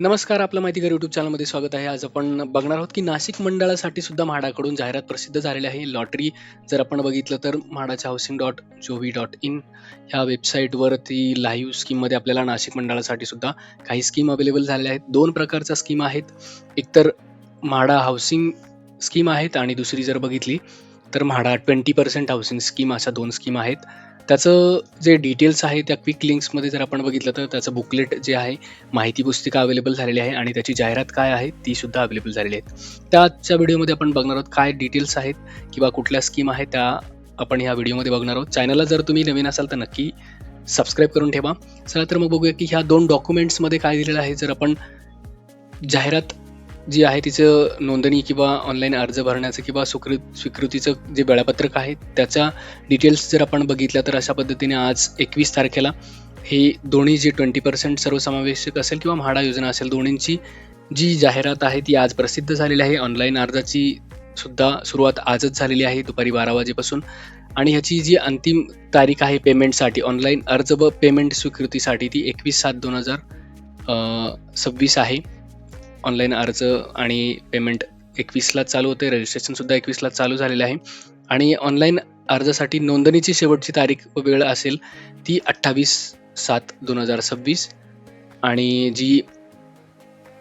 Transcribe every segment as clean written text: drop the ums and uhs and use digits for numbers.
नमस्कार, आपलं माहितीगार यूट्यूब चॅनलमध्ये स्वागत आहे. आज आपण बघणार आहोत की नाशिक मंडळासाठी सुद्धा म्हाडाकडून जाहिरात प्रसिद्ध झालेली आहे. लॉटरी जर आपण बघितलं तर म्हाडाच्या housing.gov.in ह्या वेबसाईटवरती लाईव्ह स्कीममध्ये आपल्याला नाशिक मंडळासाठी सुद्धा काही स्कीम अवेलेबल झालेल्या आहेत. दोन प्रकारच्या स्कीम आहेत. एकतर म्हाडा हाऊसिंग स्कीम आहेत आणि दुसरी जर बघितली तर म्हाडा 20% हाऊसिंग स्कीम, अशा दोन स्कीम आहेत. त्याचं जे डिटेल्स आहे त्या क्विक लिंक्समध्ये जर आपण बघितलं तर त्याचं बुकलेट जे आहे, माहिती पुस्तिका अवेलेबल झालेली आहे आणि त्याची जाहिरात काय आहे ती सुद्धा अवेलेबल झालेली आहे. त्या आजच्या व्हिडिओमध्ये आपण बघणार आहोत काय डिटेल्स आहेत किंवा कुठल्या स्कीम आहेत त्या आपण ह्या व्हिडिओमध्ये बघणार आहोत. चॅनलला जर तुम्ही नवीन असाल तर नक्की सबस्क्राईब करून ठेवा. चला तर मग बघूया की ह्या दोन डॉक्युमेंट्समध्ये काय दिलेलं आहे. जर आपण जाहिरात जी आहे तिचं नोंदणी किंवा ऑनलाईन अर्ज भरण्याचं किंवा स्वीकृतीचं जे वेळापत्रक आहे त्याच्या डिटेल्स जर आपण बघितल्या तर अशा पद्धतीने आज 21 तारखेला हे दोन्ही जे 20% सर्वसमावेशक असेल किंवा म्हाडा योजना असेल, दोन्हींची जी जाहिरात आहे ती आज प्रसिद्ध झालेली आहे. ऑनलाईन अर्जाची सुद्धा सुरुवात आजच झालेली आहे दुपारी 12 वाजेपासून आणि ह्याची जी अंतिम तारीख आहे पेमेंटसाठी, ऑनलाईन अर्ज व पेमेंट स्वीकृतीसाठी ती 21/7/2026 आहे. ऑनलाईन अर्ज आणि पेमेंट 21ला चालू होते. रजिस्ट्रेशनसुद्धा 21ला चालू झालेलं आहे आणि ऑनलाईन अर्जासाठी नोंदणीची शेवटची तारीख व वेळ असेल ती 28/7/2026 आणि जी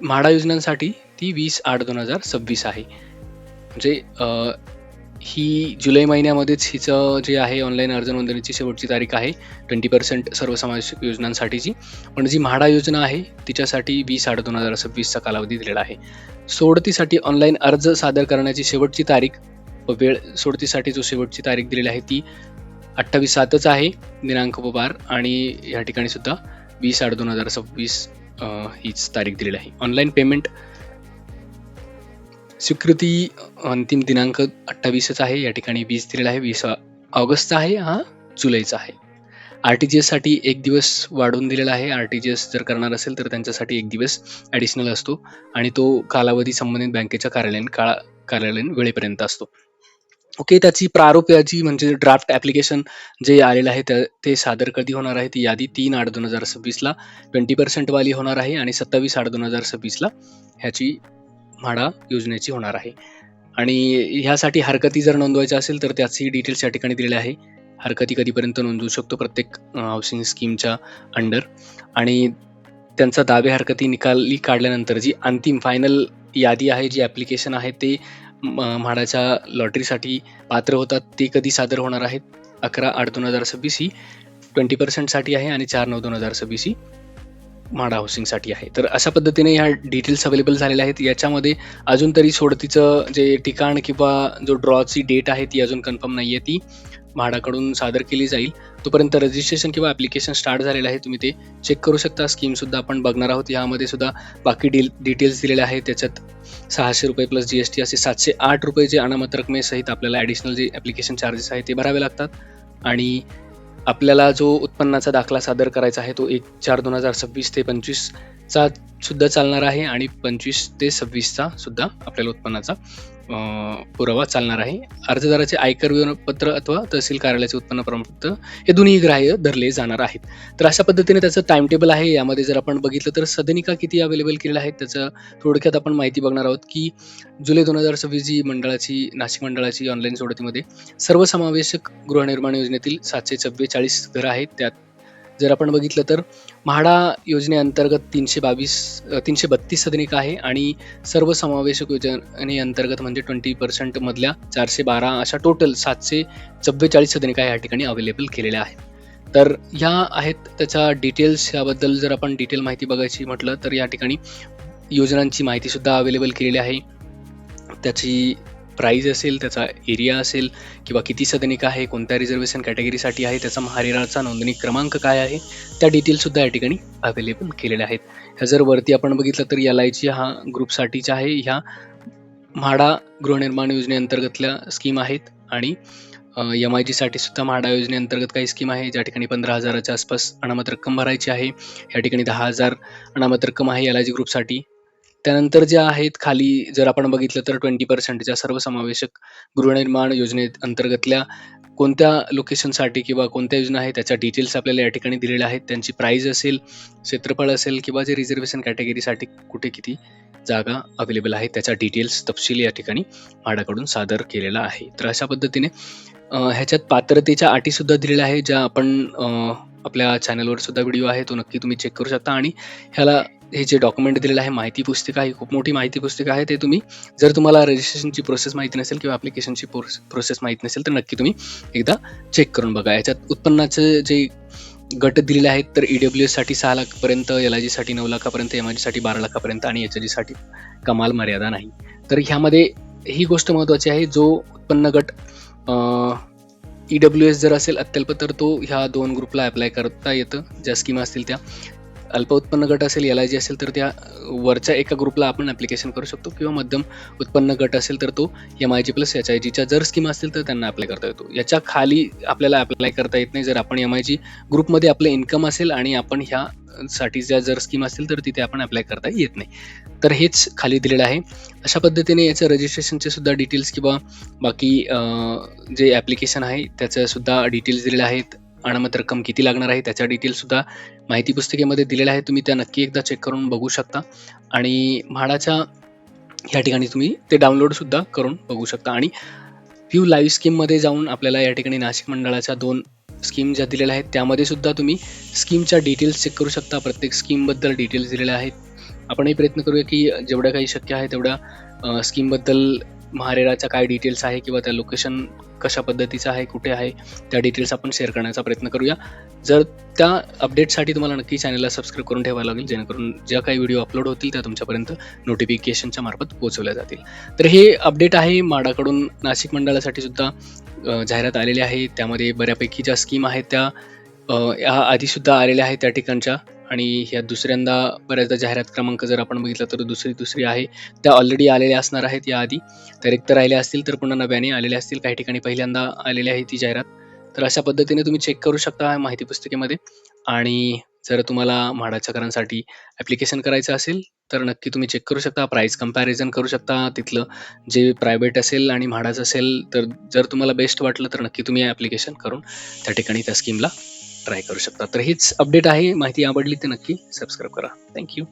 म्हाडा योजनांसाठी ती 20/8/2026 आहे. म्हणजे ही जुलै महिन्यामध्येच हिचं जे आहे ऑनलाईन अर्ज नोंदणीची शेवटची तारीख आहे 20% सर्वसमावेशक योजनांसाठीची. पण जी म्हाडा योजना आहे तिच्यासाठी 20/8/2026चा कालावधी दिलेला आहे. सोडतीसाठी ऑनलाईन अर्ज सादर करण्याची शेवटची तारीख व वेळ, सोडतीसाठी जो शेवटची तारीख दिलेली आहे ती 28/7च आहे, दिनांक व वार, आणि या ठिकाणी सुद्धा 20/8/2026 हीच तारीख दिलेली आहे. ऑनलाईन पेमेंट स्वीकृती अंतिम दिनांक 28च आहे, या ठिकाणी 20 दिलेला आहे. 20 ऑगस्टचा आहे, हा जुलैचा आहे. RTGS साठी 1 दिवस वाढवून दिलेला आहे. RTGS जर करणार असेल तर त्यांच्यासाठी 1 दिवस ॲडिशनल असतो आणि तो कालावधी संबंधित बँकेच्या कार्यालयीन वेळेपर्यंत असतो. ओके, त्याची प्रारूप याची म्हणजे ड्राफ्ट ॲप्लिकेशन जे आलेलं आहे ते सादर कधी होणार आहे, ती यादी 3/8/2026ला 20% वाली होणार आहे आणि 27/8/2026ला ह्याची म्हाडा योजनेची होणार आहे. आणि ह्यासाठी हरकती जर नोंदवायच्या असेल तर त्याची डिटेल्स या ठिकाणी दिलेले आहे. हरकती कधीपर्यंत नोंदवू शकतो प्रत्येक हाऊसिंग स्कीमच्या अंडर, आणि त्यांचा दावे हरकती निकाली काढल्यानंतर जी अंतिम फायनल यादी आहे, जी ॲप्लिकेशन आहे ते म्हाडाच्या लॉटरीसाठी पात्र होतात ते कधी सादर होणार आहेत, 11/8/2026 ही 20%साठी आहे आणि 4/9/2026 ही म्हाडा हाऊसिंगसाठी आहे. तर अशा पद्धतीने ह्या डिटेल्स अवेलेबल झालेल्या आहेत. याच्यामध्ये अजून तरी सोडतीचं जे ठिकाण किंवा जो ड्रॉची डेट आहे ती अजून कन्फर्म नाही आहे, ती म्हाडाकडून सादर केली जाईल. तोपर्यंत रजिस्ट्रेशन किंवा ॲप्लिकेशन स्टार्ट झालेलं आहे, तुम्ही ते चेक करू शकता. स्कीमसुद्धा आपण बघणार आहोत. यामध्ये सुद्धा बाकी डिटेल्स दिलेले आहेत. त्याच्यात ₹600 प्लस GST असे ₹708 जे अनामत रकमेसहित आपल्याला ॲडिशनल जे ॲप्लिकेशन चार्जेस आहे ते भरावे लागतात. आणि आपल्याला जो उत्पन्नाचा दाखला सादर करायचा आहे तो 1/4/2026 ते 25चा सुद्धा चालणार आहे आणि 25 ते 26चा सुद्धा आपल्याला उत्पन्नाचा पुरावा चालणार आहे. अर्जदाराचे आयकर विवरणपत्र अथवा तहसील कार्यालयाचे उत्पन्न प्रमाणपत्र हे दोन्ही ग्राह्य धरले जाणार आहेत. तर अशा पद्धतीने त्याचं टाइम टेबल आहे. यामध्ये जर आपण बघितलं तर सदनिका किती अवेलेबल केलेल्या आहेत त्याचं थोडक्यात आपण माहिती बघणार आहोत की जुलै 2026 जी नाशिक मंडळाची ऑनलाईन सोडतीमध्ये सर्वसमावेशक गृहनिर्माण योजनेतील 744 घरं आहेत. त्यात जर आपण बघितलं तर म्हाडा योजनेअंतर्गत 332 सदनिका आहे आणि सर्वसमावेशक योजनेअंतर्गत म्हणजे 20% मधल्या 412 अशा टोटल 744 सदनिका या ठिकाणी अवेलेबल केलेल्या आहेत. तर ह्या आहेत त्याच्या डिटेल्स. याबद्दल जर आपण डिटेल माहिती बघायची म्हटलं तर या ठिकाणी योजनांची माहिती सुद्धा अवेलेबल केलेली आहे. त्याची प्राईज असेल, त्याचा एरिया असेल किंवा किती सदनिका आहे, कोणत्या रिझर्वेशन कॅटेगरीसाठी आहे, त्याचा महारेराचा नोंदणी क्रमांक काय आहे, त्या डिटेल्ससुद्धा या ठिकाणी अवेलेबल केलेल्या आहेत. ह्या जर वरती आपण बघितलं तर LIG हा ग्रुपसाठीच्या आहे. ह्या म्हाडा गृहनिर्माण योजनेअंतर्गतल्या स्कीम आहेत आणि MIG साठी सुद्धा म्हाडा योजनेअंतर्गत काही स्कीम आहे ज्या ठिकाणी 15,000च्या आसपास अनामत रक्कम भरायची आहे. या ठिकाणी 10,000 अनामत रक्कम आहे LIG ग्रुपसाठी. त्यानंतर ज्या आहेत खाली जर आपण बघितलं तर 20%च्या सर्वसमावेशक गृहनिर्माण योजनेअंतर्गतल्या कोणत्या लोकेशनसाठी किंवा कोणत्या योजना आहे त्याच्या डिटेल्स आपल्याला या ठिकाणी दिलेल्या आहेत. त्यांची प्राईज असेल, क्षेत्रफळ असेल किंवा जे रिझर्वेशन कॅटेगरीसाठी कुठे किती जागा अवेलेबल आहेत त्याचा डिटेल्स तपशील या ठिकाणी म्हाडाकडून सादर केलेला आहे. तर अशा पद्धतीने ह्याच्यात पात्रतेच्या अटीसुद्धा दिलेल्या आहेत, ज्या आपण आपल्या चॅनलवर सुद्धा व्हिडिओ आहे, तो नक्की तुम्ही चेक करू शकता. आणि ह्याला हे जे डॉक्युमेंट दिलेलं आहे, माहिती पुस्तिका, ही खूप मोठी माहिती पुस्तिका आहे. ते तुम्ही जर तुम्हाला रजिस्ट्रेशनची प्रोसेस माहिती नसेल किंवा ॲप्लिकेशनची प्रोसेस माहीत नसेल तर नक्की तुम्ही एकदा चेक करून बघा. याच्यात उत्पन्नाचे जे गट दिलेले आहेत तर EWSसाठी 6 लाखापर्यंत, LIGसाठी 9 लाखापर्यंत, MIGसाठी 12 लाखापर्यंत आणि HGसाठी कमाल मर्यादा नाही. तर ह्यामध्ये ही गोष्ट महत्त्वाची आहे, जो उत्पन्न गट EWS जर असेल अत्यल्प तर तो ह्या 2 ग्रुपला अप्लाय करता येतं, ज्या स्कीम असतील त्या. अल्प उत्पन्न गट असेल, LIG असेल तर त्या वरच्या एका ग्रुपला आपण ॲप्लिकेशन करू शकतो किंवा मध्यम उत्पन्न गट असेल तर तो MIG प्लस HIGच्या जर स्कीम असतील तर त्यांना अप्लाय करता येतो. याच्या खाली आपल्याला अप्लाय करता येत नाही जर आपण MIG ग्रुपमध्ये आपलं इन्कम असेल आणि आपण ह्यासाठीच्या जर स्कीम असतील तर तिथे आपण अप्लाय करता येत नाही. तर हेच खाली दिलेलं आहे. अशा पद्धतीने याचं रजिस्ट्रेशनचे सुद्धा डिटेल्स किंवा बाकी जे ॲप्लिकेशन आहे त्याचं सुद्धा डिटेल्स दिलेले आहेत. अनामत रक्कम किती लागणार आहे त्याच्या डिटेल्ससुद्धा माहिती पुस्तिकेमध्ये दिलेल्या आहेत. तुम्ही त्या नक्की एकदा चेक करून बघू शकता आणि म्हाडाच्या या ठिकाणी तुम्ही ते डाउनलोडसुद्धा करून बघू शकता. आणि व्ह्यू लाईव्ह स्कीममध्ये जाऊन आपल्याला या ठिकाणी नाशिक मंडळाच्या 2 स्कीम ज्या दिलेल्या आहेत त्यामध्ये सुद्धा तुम्ही स्कीमच्या डिटेल्स चेक करू शकता. प्रत्येक स्कीमबद्दल डिटेल्स दिलेल्या आहेत. आपणही प्रयत्न करूया की जेवढ्या काही शक्य आहे तेवढ्या स्कीमबद्दल महारेराच्या काय डिटेल्स आहे किंवा त्या लोकेशन कशा पद्धतीचं आहे, कुठे आहे, त्या डिटेल्स आपण शेअर करण्याचा प्रयत्न करूया. जर त्या अपडेटसाठी तुम्हाला नक्की चॅनलला सबस्क्राईब करून ठेवावं लागेल, जेणेकरून ज्या काही व्हिडिओ अपलोड होतील त्या तुमच्यापर्यंत नोटिफिकेशनच्या मार्फत पोहोचवल्या जातील. तर हे अपडेट आहे म्हाडाकडून नाशिक मंडळासाठी सुद्धा जाहिरात आलेली आहे. त्यामध्ये बऱ्यापैकी ज्या स्कीम आहेत त्या या आधीसुद्धा आलेल्या आहेत त्या ठिकाणच्या आणि ह्या दुसऱ्यांदा बऱ्याचदा जाहिरात क्रमांक जर आपण बघितला तर दुसरी आहे. त्या ऑलरेडी आलेल्या असणार आहेत याआधी. त्या रिक्त राहिल्या असतील तर पुन्हा नव्याने आलेल्या असतील. काही ठिकाणी पहिल्यांदा आलेली आहे ती जाहिरात. तर अशा पद्धतीने तुम्ही चेक करू शकता माहिती पुस्तिकेमध्ये. आणि जर तुम्हाला म्हाडाच्या करांसाठी ॲप्लिकेशन करायचं असेल तर नक्की तुम्ही चेक करू शकता. प्राईस कंपॅरिझन करू शकता. तिथलं जे प्रायव्हेट असेल आणि म्हाडाचं असेल तर जर तुम्हाला बेस्ट वाटलं तर नक्की तुम्ही ॲप्लिकेशन करून त्या ठिकाणी त्या स्कीमला ट्राय करू शकता. तर हीच अपडेट आहे. माहिती आवडली तर नक्की सबस्क्राईब करा. थँक्यू.